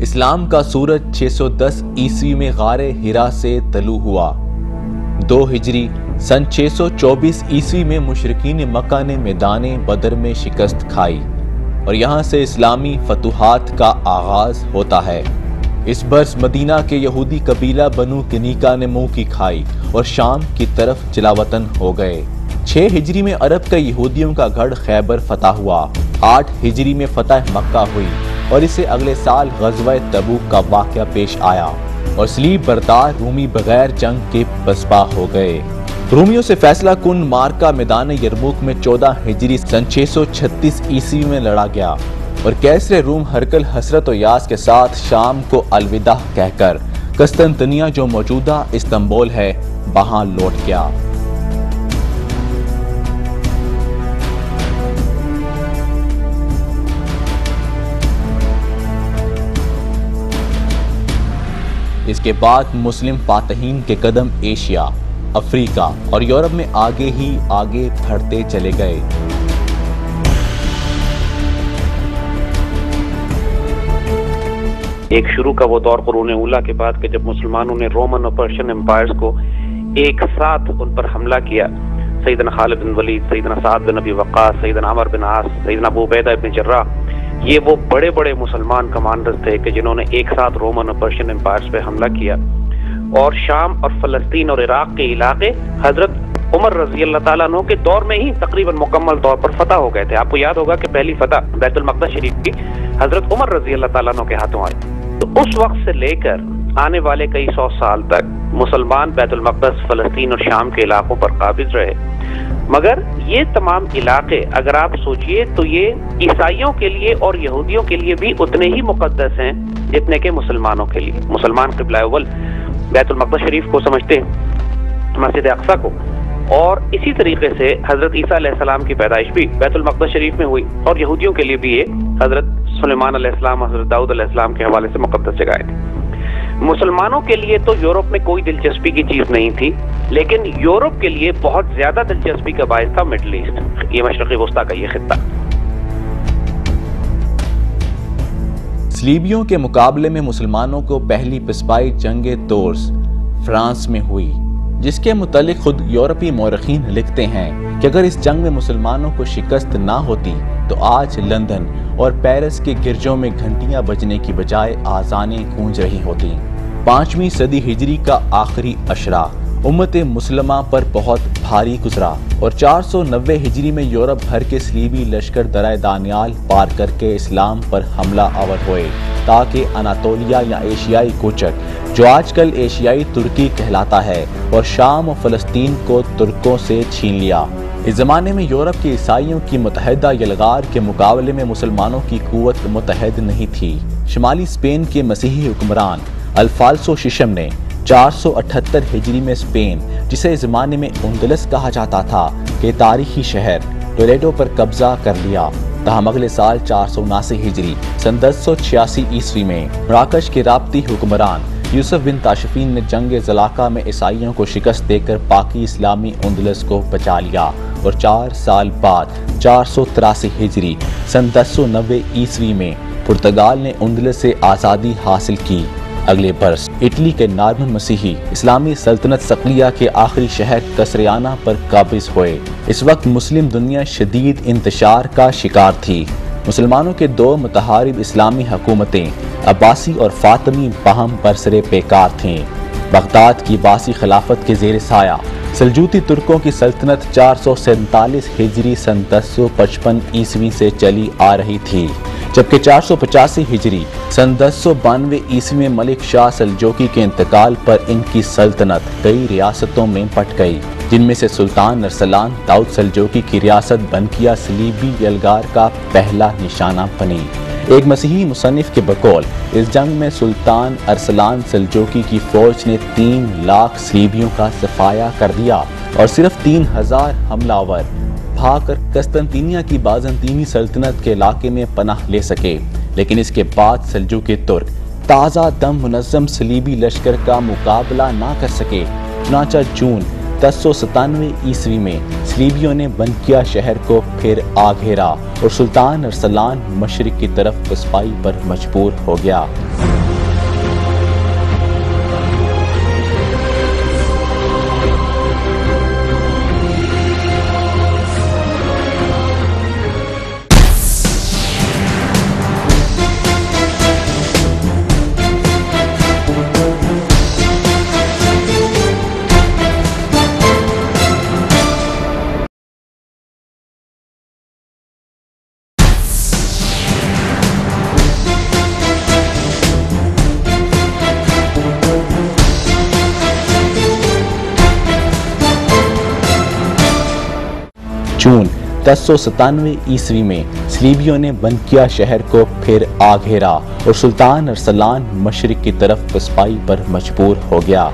اسلام کا سورج 610 عیسوی میں غار ہرا سے طلوع ہوا۔ 2 ہجری سن 624 عیسوی میں مشرکین مکہ نے میدان بدر میں شکست کھائی اور یہاں سے اسلامی فتوحات کا آغاز ہوتا ہے۔ اس برس مدینہ کے یہودی قبیلہ بنو کنیکا نے منہ کی کھائی اور شام کی طرف جلاوطن ہو گئے۔ 6 ہجری میں عرب کا یہودیوں کا گڑھ خیبر فتح ہوا۔ 8 ہجری میں فتح مکہ ہوئی اور اسے اگلے سال غزوہ تبوک کا واقعہ پیش آیا اور صلیب بردار رومی بغیر جنگ کے پسپا ہو گئے۔ رومیوں سے فیصلہ کن مارکا میدان یرموک میں 14 ہجری سن 636 عیسوی میں لڑا گیا اور کیسر روم ہرقل حسرت و یاس کے ساتھ شام کو الوداع کہہ کر قسطنطنیہ جو موجودہ استنبول ہے وہاں لوٹ گیا۔ اس کے بعد مسلم فاتحین کے قدم ایشیا، افریقہ اور یورپ میں آگے ہی آگے بڑھتے چلے گئے۔ ایک شروع کا وہ دور قرون اولیٰ کے بعد کہ جب مسلمانوں نے رومن اور پرشین امپائرز کو ایک ساتھ ان پر حملہ کیا، سیدنا خالد بن ولید، سیدنا سعد بن ابی وقاص، سیدنا عمر بن عاص، سیدنا ابو عبیدہ بن جراح، یہ وہ بڑے بڑے مسلمان کمانڈرز تھے کہ جنہوں نے ایک ساتھ رومن اور پرشین امپائرز پہ حملہ کیا اور شام اور فلسطین اور عراق کے علاقے حضرت عمر رضی اللہ تعالیٰ عنہ کے دور میں ہی تقریباً مکمل طور پر فتح ہو گئے تھے۔ آپ کو یاد ہوگا کہ پہلی فتح بیت المقدس شریف کی حضرت عمر رضی اللہ تعالیٰ عنہ کے ہاتھوں آئی۔ تو اس وقت سے لے کر آنے والے کئی 100 سال تک مسلمان بیت المقدس، فلسطین اور شام کے علاقوں پر قابض رہے، مگر یہ تمام علاقے اگر آپ سوچئے تو یہ عیسائیوں کے لیے اور یہودیوں کے لیے بھی اتنے ہی مقدس ہیں جتنے کہ مسلمانوں کے لیے۔ مسلمان قبلہ اول بیت المقدس شریف کو سمجھتے ہیں، مسجد اقصیٰ کو، اور اسی طریقے سے حضرت عیسیٰ علیہ السلام کی پیدائش بھی بیت المقدس شریف میں ہوئی، اور یہودیوں کے لیے بھی یہ حضرت سلیمان علیہ السلام، حضرت داؤد علیہ السلام کے حوالے سے مقدس جگہیں تھی۔ مسلمانوں کے لیے تو یورپ میں کوئی دلچسپی کی چیز نہیں تھی، لیکن یورپ کے لیے بہت زیادہ دلچسپی کا باعث تھا مڈل ایسٹ، یہ مشرقی وسطیٰ کا یہ خطہ۔ صلیبیوں کے مقابلے میں مسلمانوں کو پہلی پسپائی جنگ تورس فرانس میں ہوئی، جس کے متعلق خود یورپی مورخین لکھتے ہیں کہ اگر اس جنگ میں مسلمانوں کو شکست نہ ہوتی تو آج لندن اور پیرس کے گرجوں میں گھنٹیاں بجنے کی بجائے آذانیں گونج رہی ہوتی۔ 5ویں صدی ہجری کا آخری عشرہ امت مسلمہ پر بہت بھاری گزرا اور 490 ہجری میں یورپ بھر کے صلیبی لشکر درہ دانیال پار کر کے اسلام پر حملہ آور ہوئے، تاکہ اناطولیہ یا ایشیائی کوچک جو آج کل ایشیائی ترکی کہلاتا ہے اور شام و فلسطین کو ترکوں سے چھین لیا۔ اس زمانے میں یورپ کے عیسائیوں کی متحدہ یلغار کے مقابلے میں مسلمانوں کی قوت متحد نہیں تھی۔ شمالی اسپین کے مسیحی حکمران الفالسو ششم نے 478 ہجری میں اسپین، جسے اس زمانے میں اندلس کہا جاتا تھا، کے تاریخی شہر ٹولیڈو پر قبضہ کر لیا۔ تاہم اگلے سال 479 ہجری سن 1086 عیسوی میں مراکش کے رابطی حکمران یوسف بن تاشفین نے جنگ زلاقہ میں عیسائیوں کو شکست دے کر باقی اسلامی اندلس کو بچا لیا اور 4 سال بعد 483 ہجری سن 1090 عیسوی میں پرتگال نے اندلس سے آزادی حاصل کی۔ اگلے برس اٹلی کے نارمن مسیحی اسلامی سلطنت صقلیہ کے آخری شہر کسریانہ پر قابض ہوئے۔ اس وقت مسلم دنیا شدید انتشار کا شکار تھی۔ مسلمانوں کے 2 متحارب اسلامی حکومتیں عباسی اور فاطمی باہم برسر پیکار تھیں۔ بغداد کی عباسی خلافت کے زیر سایہ سلجوقی ترکوں کی سلطنت 447 ہجری سن 1055 عیسوی سے چلی آ رہی تھی، جبکہ 485 ہجری سن 1092 عیسوی میں ملک شاہ سلجوقی کے انتقال پر ان کی سلطنت کئی ریاستوں میں بٹ گئی، جن میں سے سلطان ارسلان داؤد سلجوقی کی ریاست بنکیا صلیبی یلغار کا پہلا نشانہ بنی۔ ایک مسیحی مصنف کے بقول اس جنگ میں سلطان ارسلان سلجوقی کی فوج نے 3 لاکھ صلیبیوں کا صفایا کر دیا اور صرف 3000 حملہ آور بھاگ کر قسطنطنیہ کی بازنطینی سلطنت کے علاقے میں پناہ لے سکے، لیکن اس کے بعد سلجوقی ترک تازہ دم منظم صلیبی لشکر کا مقابلہ نہ کر سکے۔ چنانچہ جون 1097 عیسوی میں صلیبیوں نے بنکیا شہر کو پھر آ گھیرا اور سلطان ارسلان مشرق کی طرف پسپائی پر مجبور ہو گیا۔ جون 1097 عیسوی میں صلیبیوں نے بنکیا شہر کو پھر آ گھیرا اور سلطان ارسلان مشرق کی طرف پسپائی پر مجبور ہو گیا۔